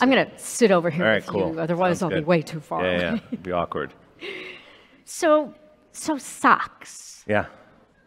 I'm going to sit over here with cool. you, otherwise I'll be way too far away. Yeah, it'd be awkward. So socks. Yeah.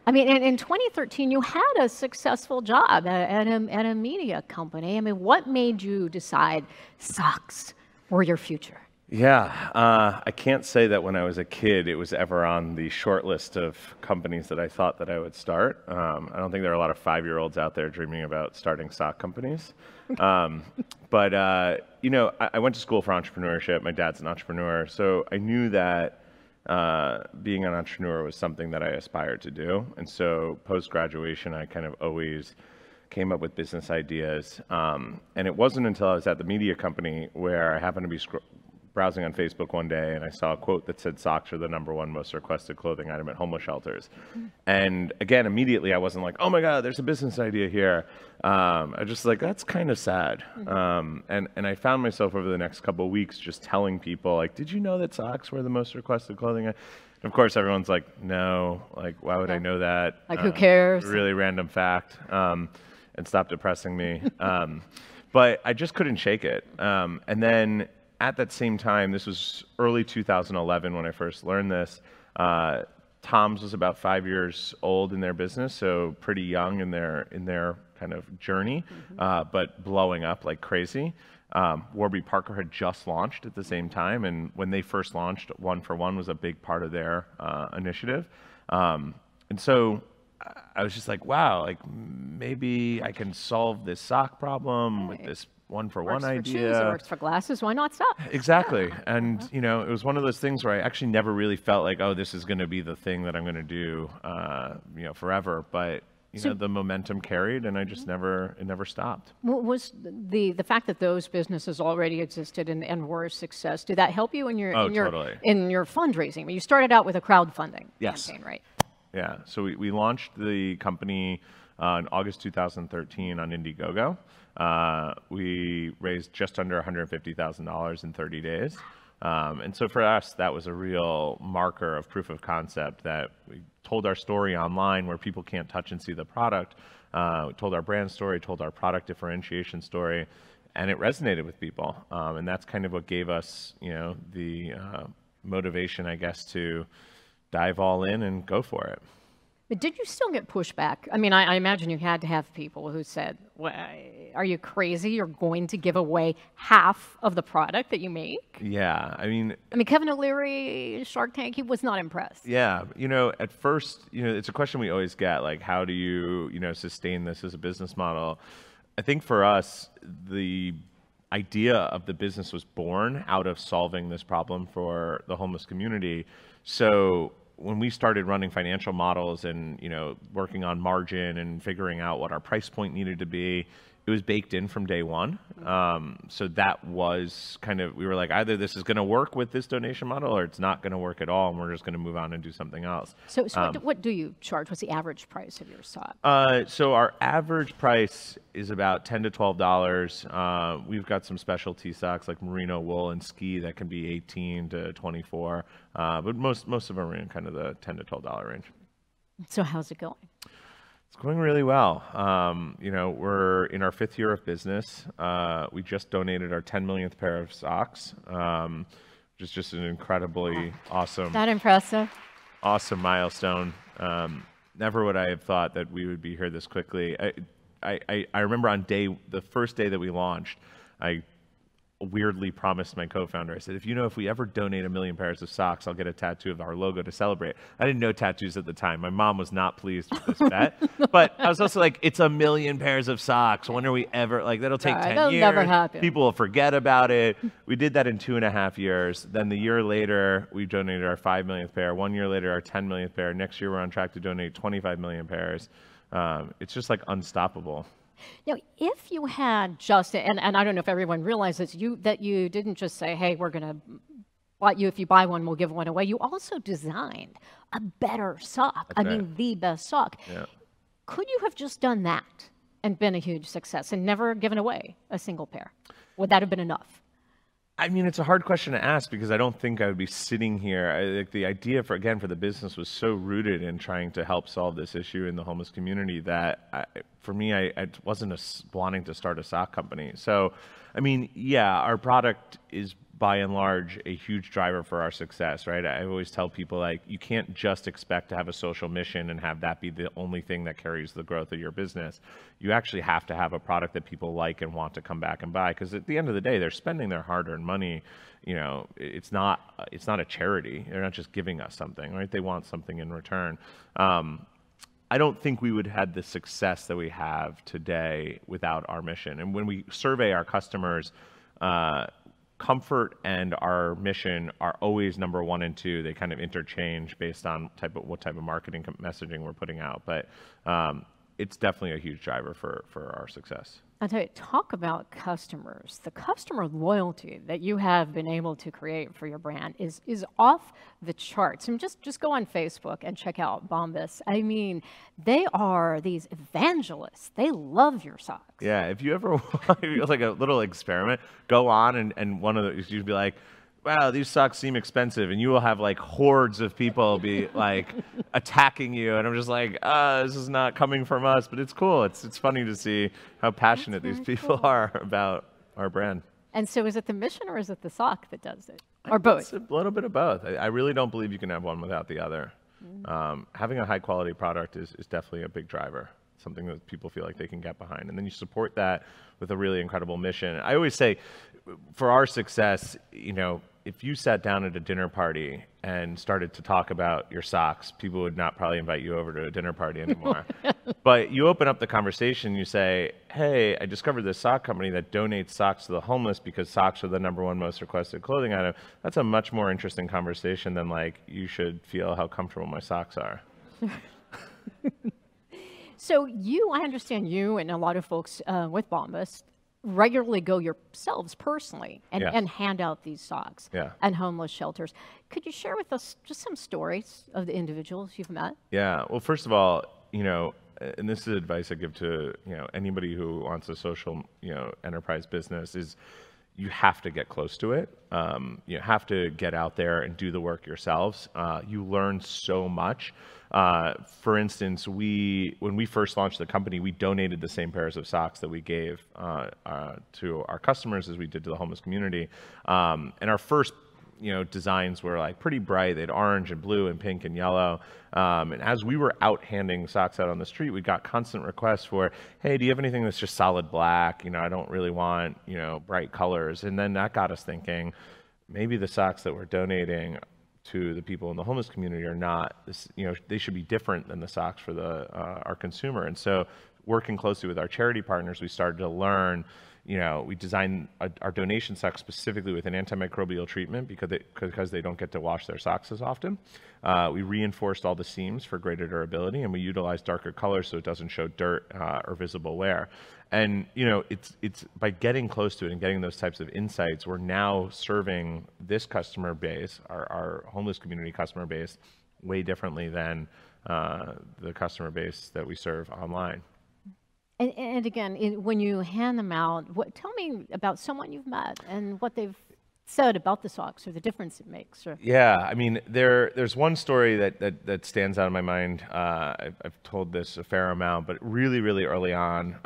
I mean, in 2013, you had a successful job at a media company. I mean, what made you decide socks were your future? Yeah, I can't say that when I was a kid it was ever on the short list of companies that I thought that I would start. I don't think there are a lot of 5-year-olds out there dreaming about starting sock companies. But you know, I went to school for entrepreneurship. My dad's an entrepreneur, so I knew that being an entrepreneur was something that I aspired to do. And so post-graduation, I kind of always came up with business ideas. And it wasn't until I was at the media company where I happened to be browsing on Facebook one day and I saw a quote that said socks are the #1 most requested clothing item at homeless shelters. And again, immediately I wasn't like, oh my God, there's a business idea here. I was just like, that's kind of sad. And I found myself over the next couple of weeks just telling people like, did you know that socks were the most requested clothing? And of course, everyone's like, no, like, why would I know that? Like, who cares? Really random fact. And stop depressing me. But I just couldn't shake it. And then at that same time, this was early 2011 when I first learned this, Tom's was about 5 years old in their business, so pretty young in their kind of journey, but blowing up like crazy. Warby Parker had just launched at the same time, and when they first launched, 1 for 1 was a big part of their initiative. And so I was just like, wow, like maybe I can solve this sock problem with this 1 for 1 idea. Works for shoes, it works for glasses, why not socks? Exactly. And you know, it was one of those things where I actually never really felt like, oh, this is going to be the thing that I'm going to do, you know, forever. But you know, the momentum carried, and I just it never stopped. Was the fact that those businesses already existed and were a success, did that help you in your totally. in your fundraising? I mean, you started out with a crowdfunding campaign, right? Yeah. So we launched the company in August 2013 on Indiegogo. We raised just under $150,000 in 30 days. And so for us, that was a real marker of proof of concept that we told our story online where people can't touch and see the product. We told our brand story, told our product differentiation story, and it resonated with people. And that's kind of what gave us, you know, the motivation, I guess, to dive all in and go for it. But did you still get pushback? I mean, I imagine you had to have people who said, well, are you crazy? You're going to give away half of the product that you make? Yeah, I mean, Kevin O'Leary, Shark Tank, he was not impressed. Yeah, you know, at first, you know, it's a question we always get, like, how do you, you know, sustain this as a business model? I think for us, the idea of the business was born out of solving this problem for the homeless community. So when we started running financial models and, you know, working on margin and figuring out what our price point needed to be, it was baked in from day one. So that was kind of, we were like, either this is going to work with this donation model or it's not going to work at all, and we're just going to move on and do something else. So what do you charge? What's the average price of your sock? So our average price is about $10 to $12. We've got some specialty socks like merino wool and ski that can be $18 to $24. But most of them are in kind of the $10 to $12 range. So how's it going? It's going really well. You know, we're in our 5th year of business. We just donated our 10 millionth pair of socks, which is just an incredibly awesome. Is that impressive? Awesome milestone. Never would I have thought that we would be here this quickly. I remember on the first day that we launched, I weirdly promised my co-founder, I said, if we ever donate 1 million pairs of socks, I'll get a tattoo of our logo to celebrate. I didn't know tattoos at the time. My mom was not pleased with this bet, but I was also like, it's 1 million pairs of socks. When are we ever, like, that'll take 10 that'll years. Never happen. People will forget about it. We did that in 2.5 years. Then the year later, we donated our 5 millionth pair. 1 year later, our 10 millionth pair. Next year, we're on track to donate 25 million pairs. It's just like unstoppable. Now, if you had just, and I don't know if everyone realizes that you didn't just say, hey, we're going to, if you buy one, we'll give one away. You also designed a better sock. That's I mean, the best sock. Yeah. Could you have just done that and been a huge success and never given away a single pair? Would that have been enough? I mean, it's a hard question to ask because I don't think I would be sitting here. Like the idea for the business was so rooted in trying to help solve this issue in the homeless community that for me, I wasn't wanting to start a sock company. So, I mean, yeah, our product is by and large a huge driver for our success, right? I always tell people, like, you can't just expect to have a social mission and have that be the only thing that carries the growth of your business. You actually have to have a product that people like and want to come back and buy, because at the end of the day, they're spending their hard-earned money. You know, it's not a charity. They're not just giving us something, right? They want something in return. I don't think we would have had the success that we have today without our mission. And when we survey our customers, comfort and our mission are always number 1 and 2. They kind of interchange based on what type of marketing messaging we're putting out. But it's definitely a huge driver for our success. I'll tell you, talk about customers. The customer loyalty that you have been able to create for your brand is off the charts. I mean, just go on Facebook and check out Bombas. I mean, they are these evangelists. They love your socks. Yeah, if you ever want like a little experiment, go on and one of the, you'd be like, wow, these socks seem expensive, and you will have like hordes of people be like attacking you, and I'm just like, this is not coming from us, but it's cool. It's funny to see how passionate these people are about our brand. And so is it the mission or is it the sock that does it? Or both? It's a little bit of both. I really don't believe you can have one without the other. Having a high quality product is definitely a big driver, something that people feel like they can get behind. And then you support that with a really incredible mission. I always say, for our success, you know, if you sat down at a dinner party and started to talk about your socks, people would not probably invite you over to a dinner party anymore. But you open up the conversation, you say, hey, I discovered this sock company that donates socks to the homeless because socks are the #1 most requested clothing item. That's a much more interesting conversation than like, you should feel how comfortable my socks are. So I understand you and a lot of folks with Bombas regularly go yourselves personally and hand out these socks and homeless shelters. Could you share with us just some stories of the individuals you've met? Yeah, well, first of all, you know, and this is advice I give to, you know, anybody who wants a social, you know, enterprise business, is you have to get close to it. You have to get out there and do the work yourselves. You learn so much. For instance, when we first launched the company, we donated the same pairs of socks that we gave to our customers as we did to the homeless community. And our first, you know, designs were like pretty bright. They had orange and blue and pink and yellow. And as we were out handing socks out on the street, we got constant requests for, hey, do you have anything that's just solid black? You know, I don't really want, you know, bright colors. And then that got us thinking, maybe the socks that we're donating to the people in the homeless community are not, you know, they should be different than the socks for our consumer. And so working closely with our charity partners, we started to learn, you know, we designed our donation socks specifically with an antimicrobial treatment because they don't get to wash their socks as often. We reinforced all the seams for greater durability, and we utilized darker colors so it doesn't show dirt or visible wear. And, you know, it's by getting close to it and getting those types of insights, we're now serving this customer base, our homeless community customer base, way differently than the customer base that we serve online. And again, when you hand them out, tell me about someone you've met and what they've said about the socks or the difference it makes. Yeah, I mean, there's one story that stands out in my mind. I've told this a fair amount, but really, really early on,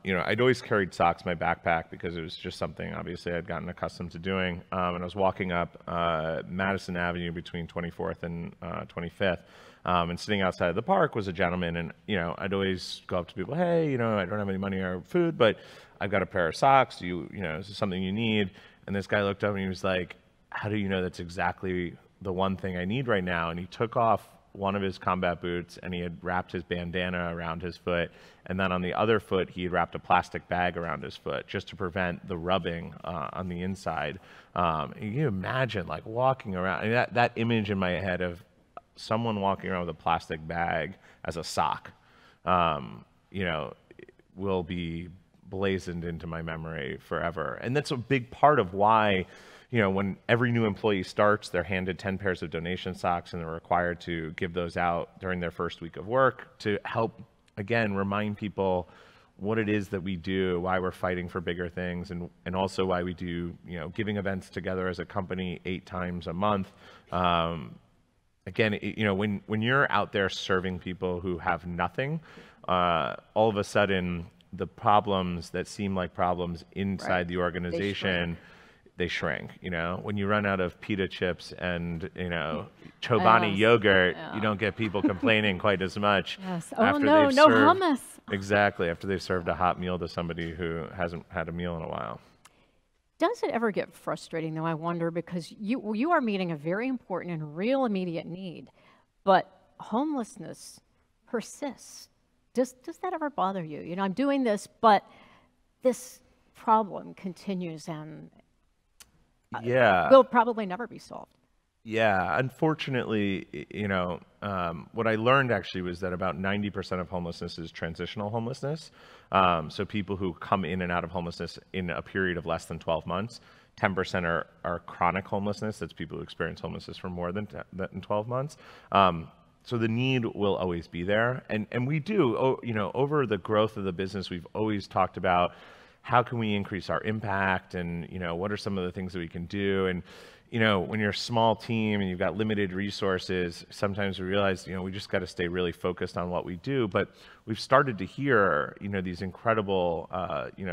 you know, I'd always carried socks in my backpack because it was just something, obviously, I'd gotten accustomed to doing. And I was walking up Madison Avenue between 24th and 25th. And sitting outside of the park was a gentleman, and, you know, I'd always go up to people, hey, you know, I don't have any money or food, but I've got a pair of socks. You know, is this something you need? And this guy looked up and he was like, how do you know that's exactly the one thing I need right now? And he took off one of his combat boots and he had wrapped his bandana around his foot. And then on the other foot, he had wrapped a plastic bag around his foot just to prevent the rubbing on the inside. And you imagine like walking around, and that image in my head of someone walking around with a plastic bag as a sock, you know, will be blazoned into my memory forever. And that's a big part of why, you know, when every new employee starts, they're handed 10 pairs of donation socks and they're required to give those out during their first week of work to help, again, remind people what it is that we do, why we're fighting for bigger things, and also why we do, giving events together as a company 8 times a month. Again, when you're out there serving people who have nothing, all of a sudden the problems that seem like problems inside the organization, they shrink. When you run out of pita chips and Chobani yogurt, you don't get people complaining quite as much. Yes. After no hummus. Exactly, after they've served a hot meal to somebody who hasn't had a meal in a while. Does it ever get frustrating, though, I wonder, because you are meeting a very important and real immediate need, but homelessness persists. Does that ever bother you? I'm doing this, but this problem continues and will probably never be solved. Yeah, unfortunately, what I learned actually was that about 90% of homelessness is transitional homelessness. So people who come in and out of homelessness in a period of less than 12 months. 10% are chronic homelessness. That's people who experience homelessness for more than 12 months. So the need will always be there. And we do, over the growth of the business, we've always talked about how can we increase our impact and, what are some of the things that we can do. And when you're a small team and you've got limited resources, sometimes we realize, we just got to stay really focused on what we do. But we've started to hear, these incredible,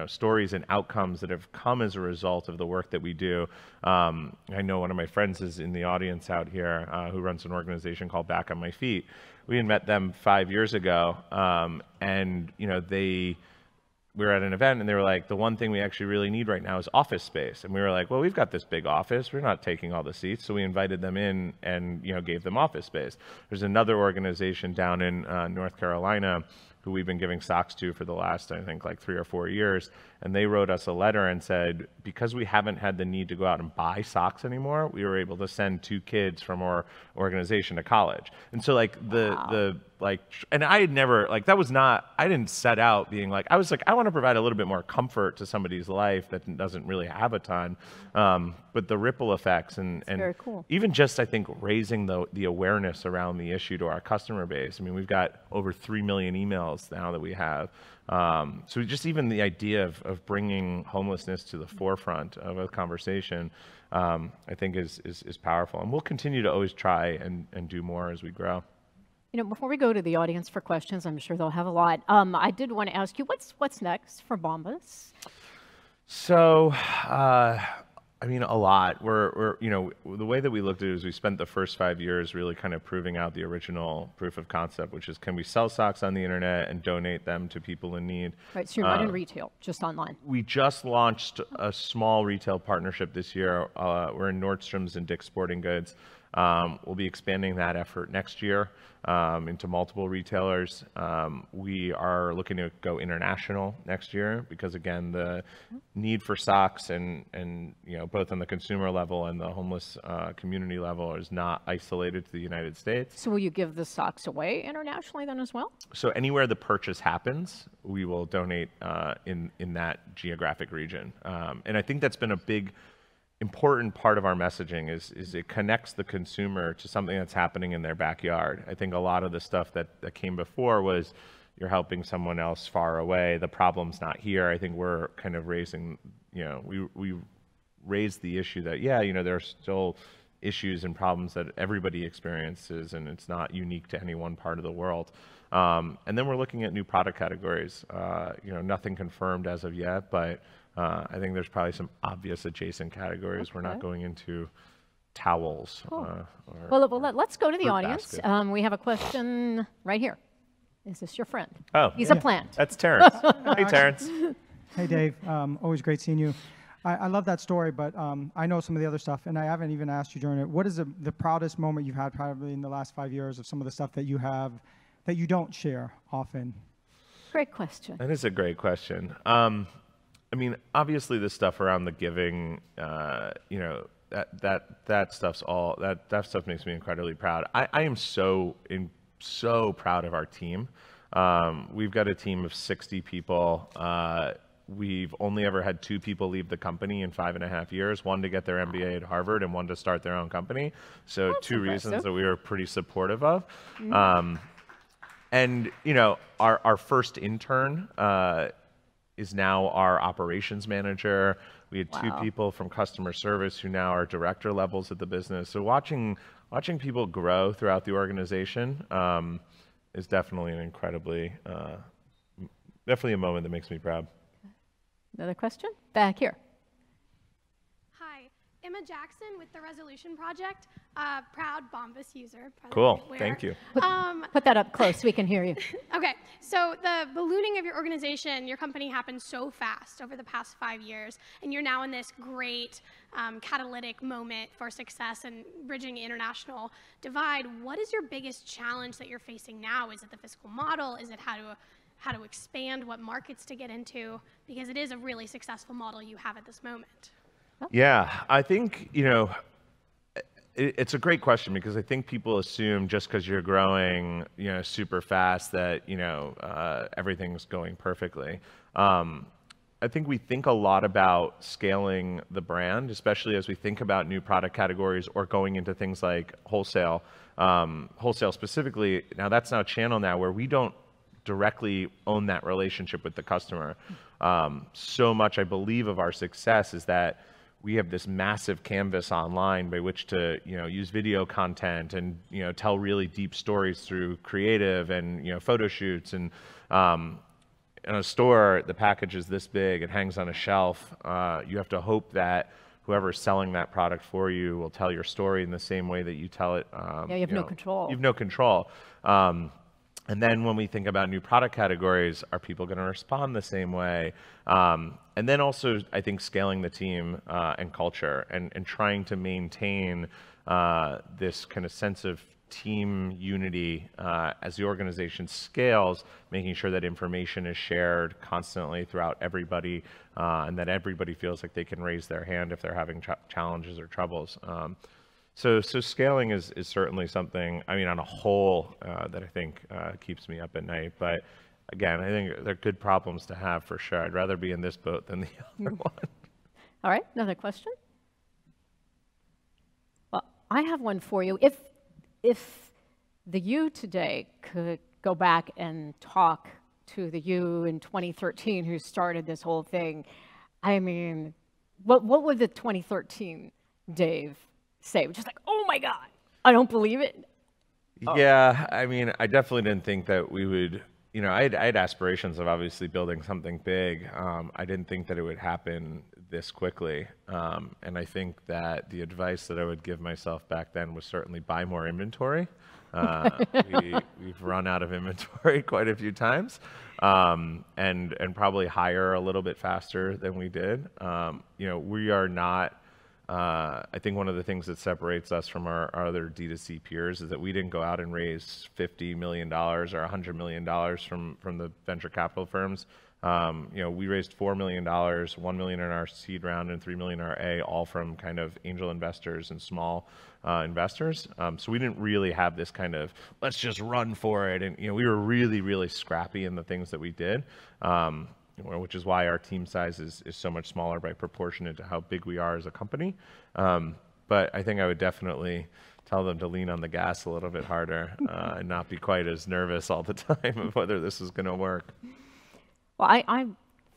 stories and outcomes that have come as a result of the work that we do. I know one of my friends is in the audience out here who runs an organization called Back on My Feet. We had met them 5 years ago, and, we were at an event and they were like, the one thing we actually really need right now is office space. And we were like, well, we've got this big office. We're not taking all the seats. So we invited them in and, gave them office space. There's another organization down in North Carolina who we've been giving socks to for the last, I think, like 3 or 4 years. And they wrote us a letter and said, because we haven't had the need to go out and buy socks anymore, we were able to send 2 kids from our organization to college. And so and I had never, that was not, I didn't set out being I was like, I want to provide a little bit more comfort to somebody's life that doesn't really have a ton. But the ripple effects and very cool. Even just, I think, raising the awareness around the issue to our customer base. I mean, we've got over 3 million emails now that we have. So just even the idea of bringing homelessness to the forefront of a conversation, I think is powerful. And we'll continue to always try and do more as we grow. Before we go to the audience for questions, I'm sure they'll have a lot. I did want to ask you, what's next for Bombas? So, a lot. We're the way that we looked at it is we spent the first 5 years really kind of proving out the original proof of concept, which is, can we sell socks on the internet and donate them to people in need? Right, so you're not in retail, just online. We just launched a small retail partnership this year. We're in Nordstrom's and Dick's Sporting Goods. We'll be expanding that effort next year into multiple retailers. We are looking to go international next year because, again, the need for socks and both on the consumer level and the homeless community level is not isolated to the United States. So will you give the socks away internationally then as well? So anywhere the purchase happens, we will donate in that geographic region. And I think that's been a big important part of our messaging is it connects the consumer to something that's happening in their backyard. I think a lot of the stuff that came before was you're helping someone else far away. The problem's not here. I think we're kind of raising, we raised the issue that, there are still issues and problems that everybody experiences, and it's not unique to any one part of the world. And then we're looking at new product categories. Nothing confirmed as of yet, but I think there's probably some obvious adjacent categories. Okay. We're not going into towels. Cool. Let's go to the audience. We have a question right here. Is this your friend? Oh, he's a plant. That's Terrence. Hey, Terrence. Hey, Dave. Always great seeing you. I love that story, but I know some of the other stuff, and I haven't even asked you during it. What is the proudest moment you've had probably in the last 5 years of some of the stuff that you have that you don't share often? Great question. That is a great question. Obviously the stuff around the giving, that stuff makes me incredibly proud. I am so proud of our team. We've got a team of 60 people. We've only ever had 2 people leave the company in 5.5 years, one to get their MBA at Harvard and one to start their own company. So that's 2 reasons that we were pretty supportive of. And you know, our first intern is now our operations manager. We had two people from customer service who now are director levels at the business. So watching people grow throughout the organization is definitely an incredibly, definitely a moment that makes me proud. Another question? Back here. Hi, Emma Jackson with the Resolution Project, proud Bombas user. Cool, thank you. Put that up close so we can hear you. Okay, so the ballooning of your organization, your company happened so fast over the past 5 years, and you're now in this great catalytic moment for success and bridging the international divide. What is your biggest challenge that you're facing now? Is it the fiscal model? Is it how to expand, what markets to get into? Because it is a really successful model you have at this moment. Yeah, I think, you know, it's a great question because I think people assume just because you're growing, you know, super fast that, you know, everything's going perfectly. I think we think a lot about scaling the brand, especially as we think about new product categories or going into things like wholesale. Wholesale specifically, now that's now a channel now where we don't directly own that relationship with the customer. So much, I believe, of our success is that we have this massive canvas online by which to, you know, use video content and, you know, tell really deep stories through creative and, you know, photo shoots. And in a store, the package is this big, it hangs on a shelf. You have to hope that whoever's selling that product for you will tell your story in the same way that you tell it. Yeah, you have no control. You have no control. And then when we think about new product categories, are people going to respond the same way? And then also, I think, scaling the team and culture and trying to maintain this kind of sense of team unity as the organization scales, making sure that information is shared constantly throughout everybody and that everybody feels like they can raise their hand if they're having challenges or troubles. So scaling is certainly something, I mean, on a whole, that I think keeps me up at night. But again, I think they're good problems to have for sure. I'd rather be in this boat than the other one. All right, another question? Well, I have one for you. If the you today could go back and talk to the you in 2013 who started this whole thing, I mean, what would the 2013 Dave say? Just like, oh my God, I don't believe it. Yeah, I mean, I definitely didn't think that we would, you know, I had aspirations of obviously building something big. I didn't think that it would happen this quickly. And I think that the advice that I would give myself back then was certainly buy more inventory. We've run out of inventory quite a few times, and probably hire a little bit faster than we did. You know, we are not, I think one of the things that separates us from our other D2C peers is that we didn't go out and raise $50 million or $100 million from the venture capital firms. You know, we raised $4 million, $1 million in our seed round and $3 million in our A, all from kind of angel investors and small investors. So we didn't really have this kind of, let's just run for it. And, you know, we were really, really scrappy in the things that we did. Which is why our team size is so much smaller by proportionate to how big we are as a company. But I think I would definitely tell them to lean on the gas a little bit harder and not be quite as nervous all the time of whether this is going to work. Well, I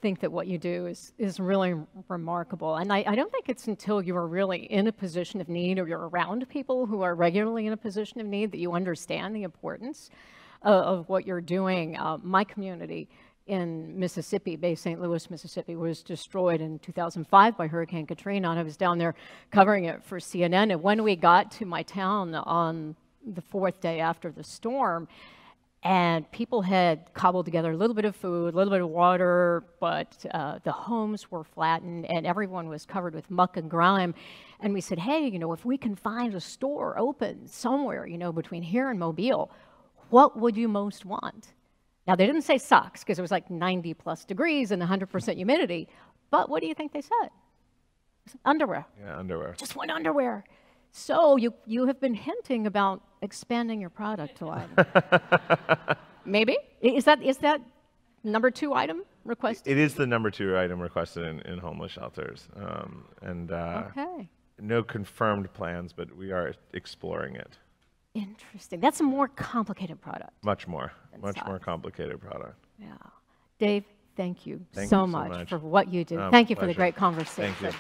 think that what you do is really remarkable. And I don't think it's until you are really in a position of need or you're around people who are regularly in a position of need that you understand the importance of what you're doing. My community in Mississippi, Bay St. Louis, Mississippi, was destroyed in 2005 by Hurricane Katrina, and I was down there covering it for CNN. And when we got to my town on the fourth day after the storm, and people had cobbled together a little bit of food, a little bit of water, but the homes were flattened, and everyone was covered with muck and grime. And we said, hey, you know, if we can find a store open somewhere, you know, between here and Mobile, what would you most want? Now, they didn't say socks because it was like 90 plus degrees and 100% humidity. But what do you think they said? Underwear. Yeah, underwear. Just want underwear. So you have been hinting about expanding your product line. Maybe? Is that number 2 item requested? It is the number 2 item requested in homeless shelters. Okay. No confirmed plans, but we are exploring it. Interesting. That's a more complicated product. Much more Inside. complicated product. Yeah. Dave, thank you Thank so you so much much. for what you do. Thank you for the Pleasure. great conversation. Thank you.